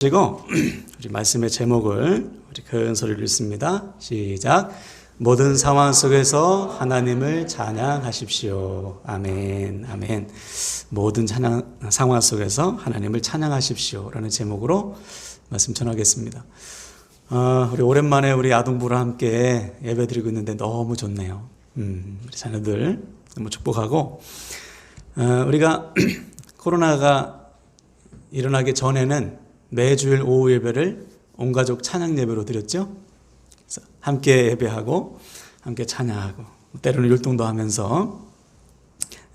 그리고 우리 말씀의 제목을 우리 큰 소리로 읽습니다. 시작. 모든 상황 속에서 하나님을 찬양하십시오. 아멘, 아멘. 모든 상황 속에서 하나님을 찬양하십시오. 라는 제목으로 말씀 전하겠습니다. 우리 오랜만에 우리 아동부랑 함께 예배드리고 있는데 너무 좋네요. 우리 자녀들 너무 축복하고, 우리가 코로나가 일어나기 전에는 매주일 오후 예배를 온 가족 찬양 예배로 드렸죠. 그래서 함께 예배하고 함께 찬양하고 때로는 율동도 하면서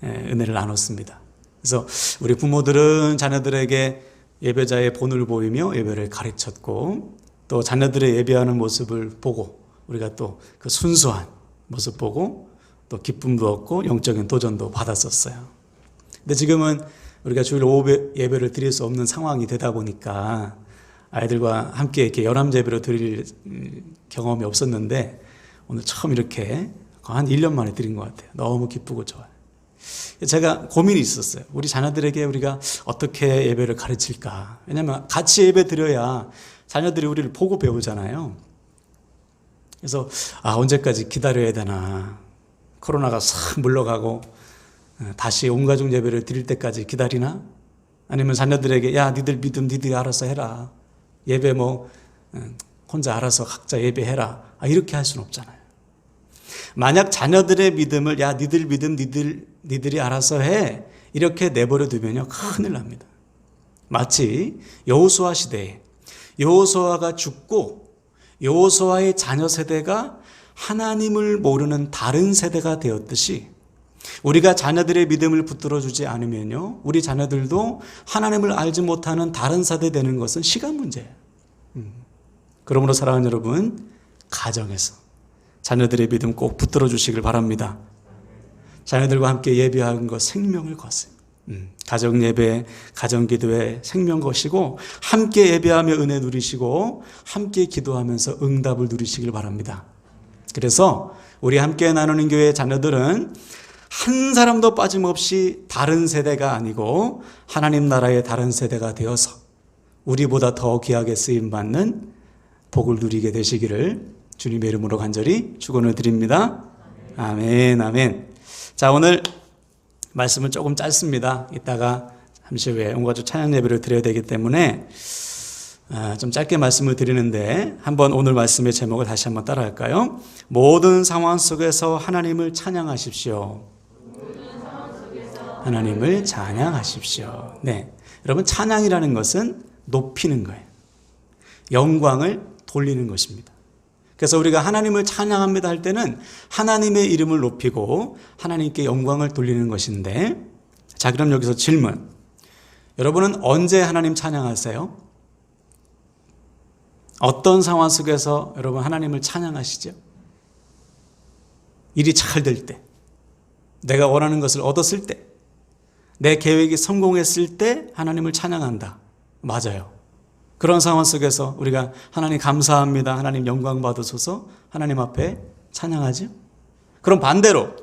은혜를 나눴습니다. 그래서 우리 부모들은 자녀들에게 예배자의 본을 보이며 예배를 가르쳤고, 또 자녀들의 예배하는 모습을 보고 우리가 또 그 순수한 모습 보고 또 기쁨도 얻고 영적인 도전도 받았었어요. 근데 지금은 우리가 주일 오후 예배를 드릴 수 없는 상황이 되다 보니까 아이들과 함께 이렇게 연합 예배로 드릴 경험이 없었는데 오늘 처음 이렇게 한 1년 만에 드린 것 같아요. 너무 기쁘고 좋아요. 제가 고민이 있었어요. 우리 자녀들에게 우리가 어떻게 예배를 가르칠까? 왜냐하면 같이 예배 드려야 자녀들이 우리를 보고 배우잖아요. 그래서 언제까지 기다려야 되나? 코로나가 싹 물러가고 다시 온 가족 예배를 드릴 때까지 기다리나? 아니면 자녀들에게 야 니들 믿음 니들이 알아서 해라. 예배 혼자 알아서 각자 예배해라. 이렇게 할 수는 없잖아요. 만약 자녀들의 믿음을 야 니들 믿음 니들이 알아서 해 이렇게 내버려 두면요 큰일 납니다. 마치 여호수아 시대에 여호수아가 죽고 여호수아의 자녀 세대가 하나님을 모르는 다른 세대가 되었듯이 우리가 자녀들의 믿음을 붙들어 주지 않으면요 우리 자녀들도 하나님을 알지 못하는 다른 세대 되는 것은 시간 문제예요. 그러므로 사랑하는 여러분, 가정에서 자녀들의 믿음 꼭 붙들어 주시길 바랍니다. 자녀들과 함께 예배하는 것 생명을 거세요. 가정 예배, 가정 기도에 생명 거시고 함께 예배하며 은혜 누리시고 함께 기도하면서 응답을 누리시길 바랍니다. 그래서 우리 함께 나누는 교회 자녀들은 한 사람도 빠짐없이 다른 세대가 아니고 하나님 나라의 다른 세대가 되어서 우리보다 더 귀하게 쓰임받는 복을 누리게 되시기를 주님의 이름으로 간절히 축원을 드립니다. 아멘, 아멘. 자, 오늘 말씀은 조금 짧습니다. 이따가 잠시 후에 온 가족 찬양 예배를 드려야 되기 때문에 좀 짧게 말씀을 드리는데 한번 오늘 말씀의 제목을 다시 한번 따라할까요? 모든 상황 속에서 하나님을 찬양하십시오. 하나님을 찬양하십시오. 네, 여러분 찬양이라는 것은 높이는 거예요. 영광을 돌리는 것입니다. 그래서 우리가 하나님을 찬양합니다 할 때는 하나님의 이름을 높이고 하나님께 영광을 돌리는 것인데, 자 그럼 여기서 질문. 여러분은 언제 하나님 찬양하세요? 어떤 상황 속에서 여러분 하나님을 찬양하시죠? 일이 잘 될 때, 내가 원하는 것을 얻었을 때, 내 계획이 성공했을 때 하나님을 찬양한다. 맞아요. 그런 상황 속에서 우리가 하나님 감사합니다, 하나님 영광 받으소서 하나님 앞에 찬양하죠. 그럼 반대로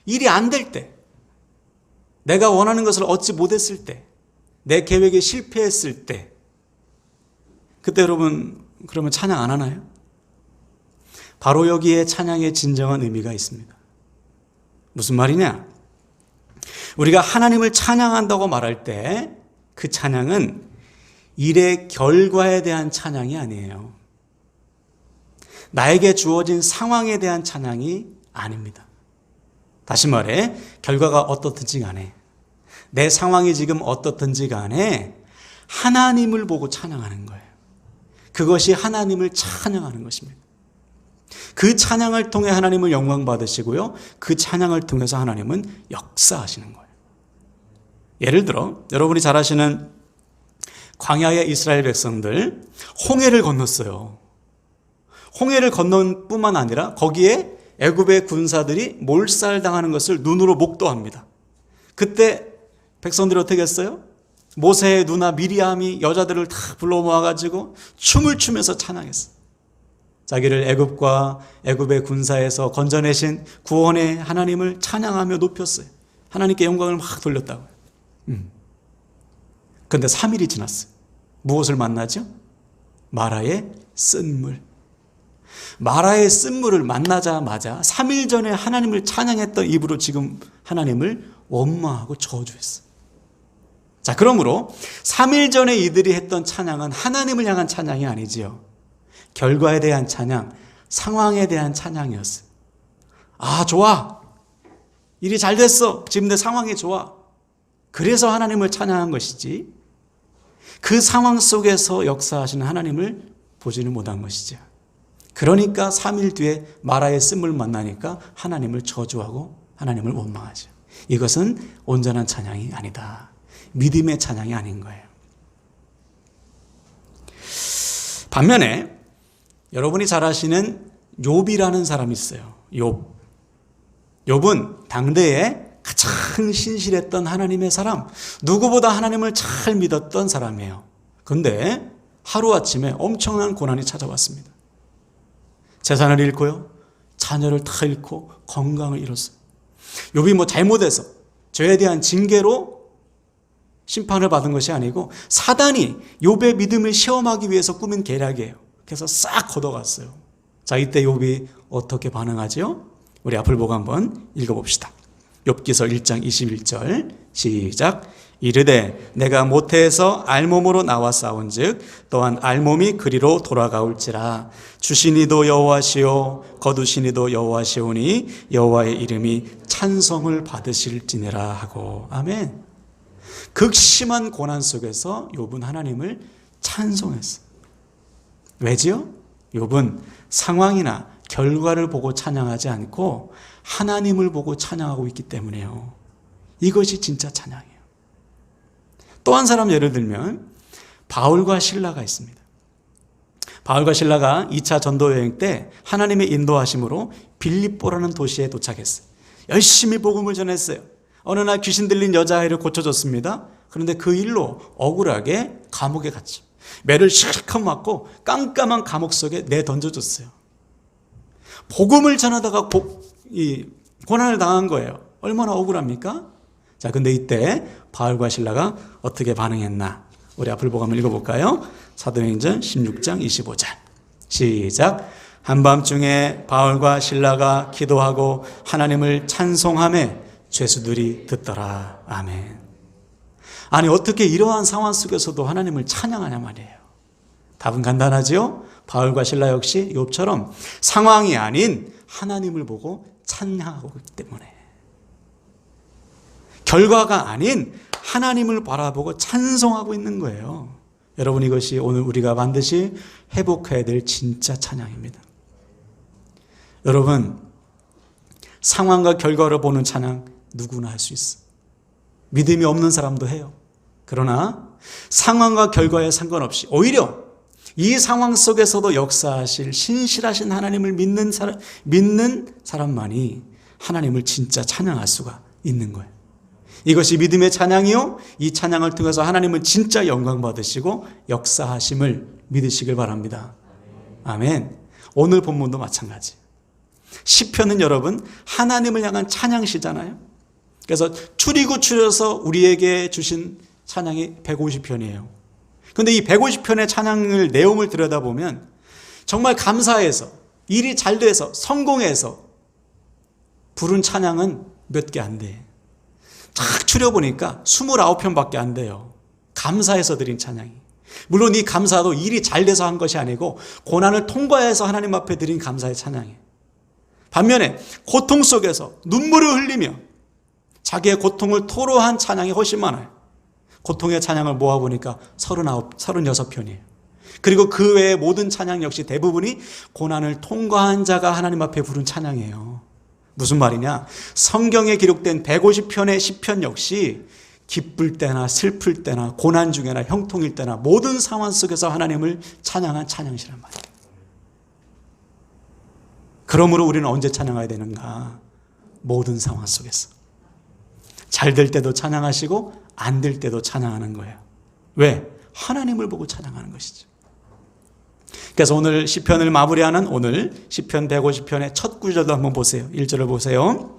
일이 안 될 때, 내가 원하는 것을 얻지 못했을 때, 내 계획이 실패했을 때, 그때 여러분 그러면 찬양 안 하나요? 바로 여기에 찬양의 진정한 의미가 있습니다. 무슨 말이냐? 우리가 하나님을 찬양한다고 말할 때 그 찬양은 일의 결과에 대한 찬양이 아니에요. 나에게 주어진 상황에 대한 찬양이 아닙니다. 다시 말해 결과가 어떻든지 간에, 내 상황이 지금 어떻든지 간에 하나님을 보고 찬양하는 거예요. 그것이 하나님을 찬양하는 것입니다. 그 찬양을 통해 하나님을 영광 받으시고요, 그 찬양을 통해서 하나님은 역사하시는 거예요. 예를 들어 여러분이 잘 아시는 광야의 이스라엘 백성들 홍해를 건넜어요. 홍해를 건넌 뿐만 아니라 거기에 애굽의 군사들이 몰살당하는 것을 눈으로 목도합니다. 그때 백성들이 어떻게 했어요? 모세의 누나 미리암이 여자들을 다 불러 모아가지고 춤을 추면서 찬양했어요. 자기를 애굽과 애굽의 군사에서 건져내신 구원의 하나님을 찬양하며 높였어요. 하나님께 영광을 막 돌렸다고요. 그런데 3일이 지났어요. 무엇을 만나죠? 마라의 쓴물. 마라의 쓴물을 만나자마자 3일 전에 하나님을 찬양했던 입으로 지금 하나님을 원망하고 저주했어요. 자, 그러므로 3일 전에 이들이 했던 찬양은 하나님을 향한 찬양이 아니지요. 결과에 대한 찬양, 상황에 대한 찬양이었어요. 아, 좋아. 일이 잘 됐어. 지금 내 상황이 좋아. 그래서 하나님을 찬양한 것이지, 그 상황 속에서 역사하시는 하나님을 보지는 못한 것이죠. 그러니까 3일 뒤에 마라의 쓴물을 만나니까 하나님을 저주하고 하나님을 원망하죠. 이것은 온전한 찬양이 아니다. 믿음의 찬양이 아닌 거예요. 반면에 여러분이 잘 아시는 욥이라는 사람이 있어요. 욥은 당대에 가장 신실했던 하나님의 사람, 누구보다 하나님을 잘 믿었던 사람이에요. 그런데 하루아침에 엄청난 고난이 찾아왔습니다. 재산을 잃고요, 자녀를 다 잃고 건강을 잃었어요. 욥이 잘못해서 죄에 대한 징계로 심판을 받은 것이 아니고 사단이 욥의 믿음을 시험하기 위해서 꾸민 계략이에요. 그래서 싹 걷어갔어요. 자, 이때 욥이 어떻게 반응하죠? 우리 앞을 보고 한번 읽어봅시다. 욥기서 1장 21절 시작. 이르되 내가 모태에서 알몸으로 나와 싸운즉 또한 알몸이 그리로 돌아가올지라. 주시니도 여호와시오 거두시니도 여호와시오니 여호와의 이름이 찬송을 받으실지니라 하고. 아멘. 극심한 고난 속에서 욥은 하나님을 찬송했어요. 왜지요? 욥은 상황이나 결과를 보고 찬양하지 않고 하나님을 보고 찬양하고 있기 때문에요. 이것이 진짜 찬양이에요. 또 한 사람 예를 들면 바울과 실라가 있습니다. 바울과 실라가 2차 전도 여행 때 하나님의 인도하심으로 빌립보라는 도시에 도착했어요. 열심히 복음을 전했어요. 어느 날 귀신 들린 여자아이를 고쳐줬습니다. 그런데 그 일로 억울하게 감옥에 갔죠. 매를 실컷 맞고 깜깜한 감옥 속에 내던져줬어요. 복음을 전하다가 고난을 당한 거예요. 얼마나 억울합니까? 자, 근데 이때 바울과 실라가 어떻게 반응했나? 우리 앞을 보고 한번 읽어볼까요? 사도행전 16장 25절 시작. 한밤중에 바울과 실라가 기도하고 하나님을 찬송하며 죄수들이 듣더라. 아멘. 아니, 어떻게 이러한 상황 속에서도 하나님을 찬양하냐 말이에요. 답은 간단하지요? 바울과 실라 역시 욥처럼 상황이 아닌 하나님을 보고 찬양하고 있기 때문에, 결과가 아닌 하나님을 바라보고 찬송하고 있는 거예요. 여러분, 이것이 오늘 우리가 반드시 회복해야 될 진짜 찬양입니다. 여러분, 상황과 결과를 보는 찬양 누구나 할 수 있어. 믿음이 없는 사람도 해요. 그러나 상황과 결과에 상관없이 오히려 이 상황 속에서도 역사하실 신실하신 하나님을 믿는 사람만이 하나님을 진짜 찬양할 수가 있는 거예요. 이것이 믿음의 찬양이요, 이 찬양을 통해서 하나님은 진짜 영광 받으시고 역사하심을 믿으시길 바랍니다. 아멘. 오늘 본문도 마찬가지. 시편은 여러분 하나님을 향한 찬양시잖아요. 그래서 추리고 추려서 우리에게 주신 찬양이 150편이에요. 그런데 이 150편의 찬양을 내용을 들여다보면 정말 감사해서, 일이 잘 돼서, 성공해서 부른 찬양은 몇 개 안 돼. 쫙 추려보니까 29편밖에 안 돼요. 감사해서 드린 찬양이. 물론 이 감사도 일이 잘 돼서 한 것이 아니고 고난을 통과해서 하나님 앞에 드린 감사의 찬양이에요. 반면에 고통 속에서 눈물을 흘리며 자기의 고통을 토로한 찬양이 훨씬 많아요. 고통의 찬양을 모아보니까 36편이에요. 그리고 그 외의 모든 찬양 역시 대부분이 고난을 통과한 자가 하나님 앞에 부른 찬양이에요. 무슨 말이냐? 성경에 기록된 150편의 시편 역시 기쁠 때나 슬플 때나 고난 중에나 형통일 때나 모든 상황 속에서 하나님을 찬양한 찬양시란 말이에요. 그러므로 우리는 언제 찬양해야 되는가? 모든 상황 속에서. 잘 될 때도 찬양하시고 안 될 때도 찬양하는 거예요. 왜? 하나님을 보고 찬양하는 것이죠. 그래서 오늘 시편을 마무리하는 오늘 시편 150편의 첫 구절도 한번 보세요. 1절을 보세요.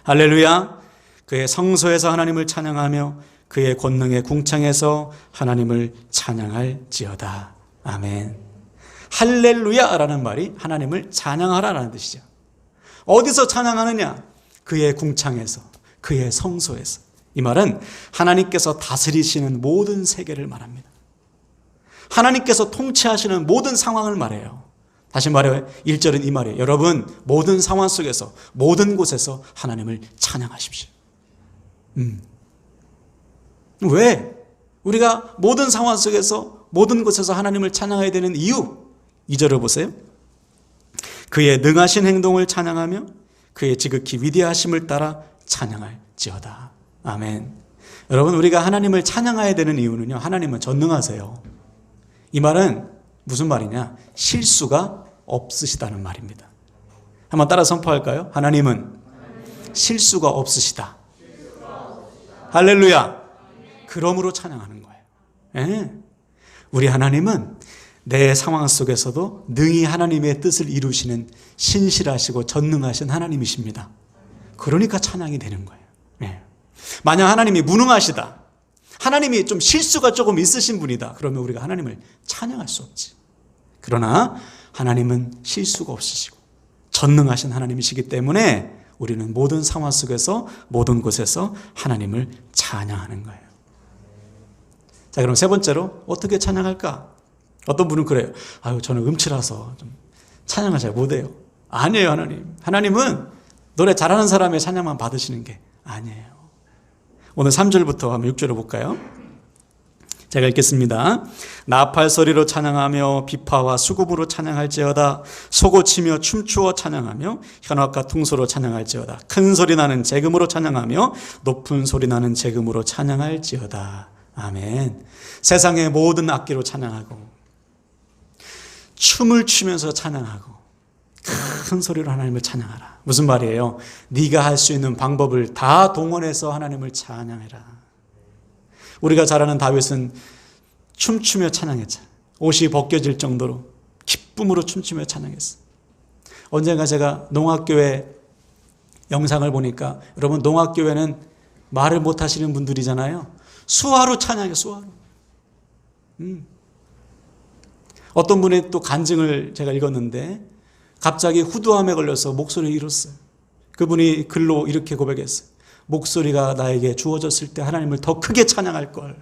할렐루야. 그의 성소에서 하나님을 찬양하며 그의 권능의 궁창에서 하나님을 찬양할지어다. 아멘. 할렐루야라는 말이 하나님을 찬양하라라는 뜻이죠. 어디서 찬양하느냐? 그의 궁창에서, 그의 성소에서. 이 말은 하나님께서 다스리시는 모든 세계를 말합니다. 하나님께서 통치하시는 모든 상황을 말해요. 다시 말해 1절은 이 말이에요. 여러분, 모든 상황 속에서, 모든 곳에서 하나님을 찬양하십시오. 왜? 우리가 모든 상황 속에서, 모든 곳에서 하나님을 찬양해야 되는 이유. 2절을 보세요. 그의 능하신 행동을 찬양하며 그의 지극히 위대하심을 따라 찬양할지어다. 아멘. 여러분, 우리가 하나님을 찬양해야 되는 이유는요, 하나님은 전능하세요. 이 말은 무슨 말이냐? 실수가 없으시다는 말입니다. 한번 따라 선포할까요? 하나님은 실수가 없으시다. 할렐루야. 그러므로 찬양하는 거예요. 예. 우리 하나님은 내 상황 속에서도 능히 하나님의 뜻을 이루시는 신실하시고 전능하신 하나님이십니다. 그러니까 찬양이 되는 거예요. 예. 만약 하나님이 무능하시다, 하나님이 좀 실수가 조금 있으신 분이다, 그러면 우리가 하나님을 찬양할 수 없지. 그러나 하나님은 실수가 없으시고 전능하신 하나님이시기 때문에 우리는 모든 상황 속에서, 모든 곳에서 하나님을 찬양하는 거예요. 자, 그럼 세 번째로 어떻게 찬양할까? 어떤 분은 그래요. 아유, 저는 음치라서 좀 찬양을 잘 못해요. 아니에요, 하나님. 하나님은 노래 잘하는 사람의 찬양만 받으시는 게 아니에요. 오늘 3절부터 한번 6절을 볼까요? 제가 읽겠습니다. 나팔 소리로 찬양하며 비파와 수금으로 찬양할지어다. 소고치며 춤추어 찬양하며 현악과 퉁소로 찬양할지어다. 큰 소리 나는 재금으로 찬양하며 높은 소리 나는 재금으로 찬양할지어다. 아멘. 세상의 모든 악기로 찬양하고 춤을 추면서 찬양하고 큰 소리로 하나님을 찬양하라. 무슨 말이에요? 네가 할 수 있는 방법을 다 동원해서 하나님을 찬양해라. 우리가 잘 아는 다윗은 춤추며 찬양했잖아요. 옷이 벗겨질 정도로 기쁨으로 춤추며 찬양했어요. 언젠가 제가 농악교회 영상을 보니까, 여러분, 농악교회는 말을 못하시는 분들이잖아요. 수화로 찬양해요. 수화로. 어떤 분의 또 간증을 제가 읽었는데 갑자기 후두암에 걸려서 목소리를 잃었어요. 그분이 글로 이렇게 고백했어요. 목소리가 나에게 주어졌을 때 하나님을 더 크게 찬양할 걸.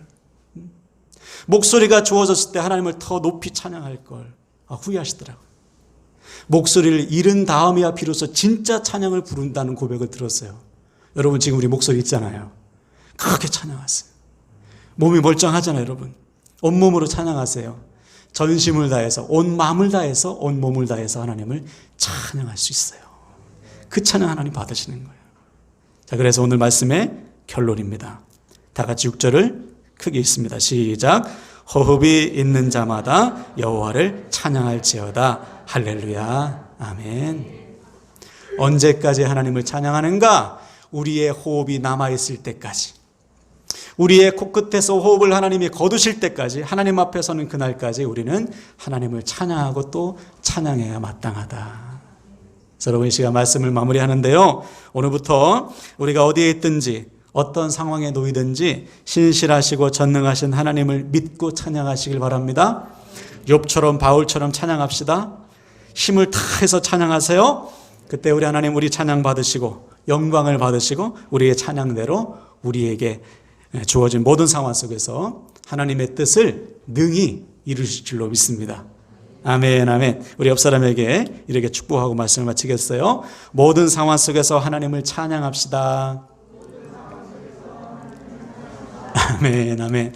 목소리가 주어졌을 때 하나님을 더 높이 찬양할 걸. 후회하시더라고요. 목소리를 잃은 다음이야 비로소 진짜 찬양을 부른다는 고백을 들었어요. 여러분, 지금 우리 목소리 있잖아요. 크게 찬양하세요. 몸이 멀쩡하잖아요, 여러분. 온몸으로 찬양하세요. 전심을 다해서, 온 마음을 다해서, 온 몸을 다해서 하나님을 찬양할 수 있어요. 그 찬양 하나님 받으시는 거예요. 자, 그래서 오늘 말씀의 결론입니다. 다 같이 6절을 크게 읽습니다. 시작. 호흡이 있는 자마다 여호와를 찬양할지어다. 할렐루야. 아멘. 언제까지 하나님을 찬양하는가? 우리의 호흡이 남아있을 때까지, 우리의 코끝에서 호흡을 하나님이 거두실 때까지, 하나님 앞에 서는 그날까지 우리는 하나님을 찬양하고 또 찬양해야 마땅하다. 여러분, 이 시간 말씀을 마무리하는데요, 오늘부터 우리가 어디에 있든지 어떤 상황에 놓이든지 신실하시고 전능하신 하나님을 믿고 찬양하시길 바랍니다. 욥처럼 바울처럼 찬양합시다. 힘을 다해서 찬양하세요. 그때 우리 하나님, 우리 찬양 받으시고 영광을 받으시고 우리의 찬양대로 우리에게 주어진 모든 상황 속에서 하나님의 뜻을 능히 이루실 줄로 믿습니다. 아멘, 아멘. 우리 옆 사람에게 이렇게 축복하고 말씀을 마치겠어요. 모든 상황 속에서 하나님을 찬양합시다. 아멘, 아멘.